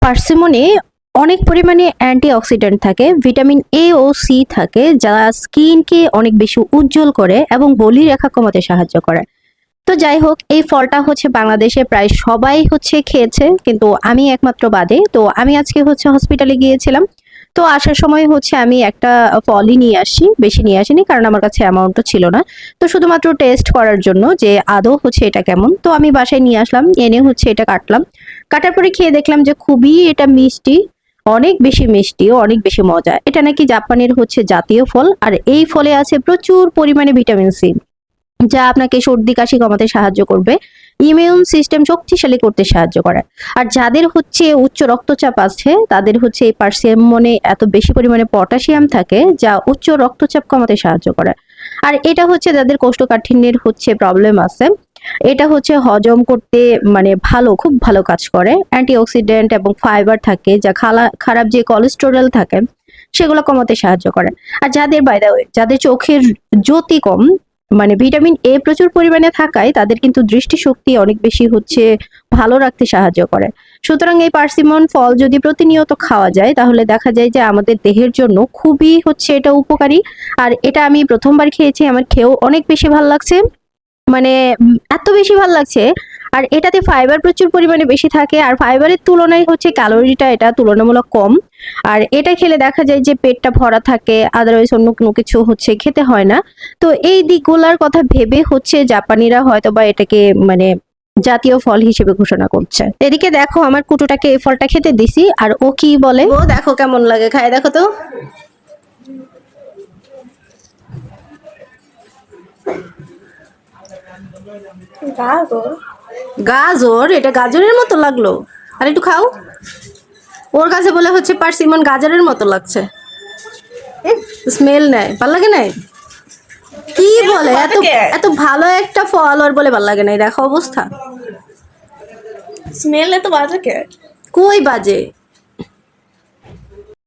পার্সিমনে অনেক পরিমাণে অ্যান্টিঅক্সিডেন্ট থাকে, ভিটামিন এ ও সি থাকে, যা স্কিনকে অনেক বেশি উজ্জ্বল করে এবং বলিরেখা কমাতে সাহায্য করে। তো যাই হোক, এই ফলটা হচ্ছে বাংলাদেশে প্রায় সবাই হচ্ছে খেয়েছে, কিন্তু আমি একমাত্র বাদে। তো আমি আজকে হচ্ছে হসপিটালে গিয়েছিলাম। তো আসার সময় হচ্ছে আমি একটা ফলই নিয়ে আসি, বেশি নিয়ে আসিনি কারণ আমার কাছে অ্যামাউন্টও ছিল না। তো শুধুমাত্র টেস্ট করার জন্য যে আদৌ হচ্ছে এটা কেমন, তো আমি বাসায় নিয়ে আসলাম, এনে হচ্ছে এটা কাটলাম। কাটার পরে খেয়ে দেখলাম যে খুবই এটা মিষ্টি, অনেক বেশি মিষ্টি, অনেক বেশি মজা। এটা নাকি জাপানের হচ্ছে জাতীয় ফল, আর এই ফলে আছে প্রচুর পরিমাণে ভিটামিন সি, যা আপনাকে সর্দি কাশি কমাতে সাহায্য করবে, ইমিউন সিস্টেম শক্তিশালী করতে সাহায্য করে। আর যাদের হচ্ছে উচ্চ রক্তচাপ আছে তাদের হচ্ছে এই পার্সিমনে এত বেশি পরিমাণে পটাশিয়াম থাকে, যা উচ্চ রক্তচাপ কমাতে সাহায্য করে। আর এটা হচ্ছে যাদের কোষ্ঠকাঠিন্যের হচ্ছে প্রবলেম আছে, এটা হচ্ছে হজম করতে মানে ভালো, খুব ভালো কাজ করে। অ্যান্টিঅক্সিডেন্ট এবং ফাইবার থাকে, যা খারাপ যে কোলেস্টেরল থাকে সেগুলো কমাতে সাহায্য করে। আর যাদের বাই দ্য ওয়ে যাদের চোখের জ্যোতি কম, মানে ভিটামিন এ প্রচুর পরিমাণে থাকায় তাদের কিন্তু দৃষ্টিশক্তি অনেক বেশি হচ্ছে ভালো রাখতে সাহায্য করে। সুতরাং এই পার্সিমন ফল যদি প্রতিনিয়ত খাওয়া যায় তাহলে দেখা যায় যে আমাদের দেহের জন্য খুবই হচ্ছে এটা উপকারী। আর এটা আমি প্রথমবার খেয়েছি, আমার খেয়েও অনেক বেশি ভালো লাগছে, মানে এত বেশি ভালো লাগছে। আর এটাতে ফাইবার প্রচুর পরিমাণে বেশি থাকে, আর ফাইবারের তুলনায় হচ্ছে ক্যালোরিটা এটা তুলনামূলক কম। আর এটা খেলে দেখা যায় যে পেটটা ভরা থাকে, আদারওয়াইজ অন্য কোনো কিছু হচ্ছে খেতে হয় না। তো এই দিকগুলার কথা ভেবে হচ্ছে জাপানিরা হয়তো বা এটাকে মানে জাতীয় ফল হিসেবে ঘোষণা করছে। এদিকে দেখো আমার কুটুটাকে এই ফলটা খেতে দিছি, আর ও কি বলে, ও দেখো কেমন লাগে, খায় দেখো তো। গাজর। গাজর? এটা গাজরের মতো লাগলো? আর একটু খাও। ওর কাছে বলে হচ্ছে পার্সিমন গাজরের মতো লাগছে, স্মেল নেয়, ভাল লাগে নাই। কি বলে, এত এত ভালো একটা ফল ওর বলে ভাল লাগে নাই, দেখো অবস্থা। স্মেল এত বাজে কে? কই বাজে,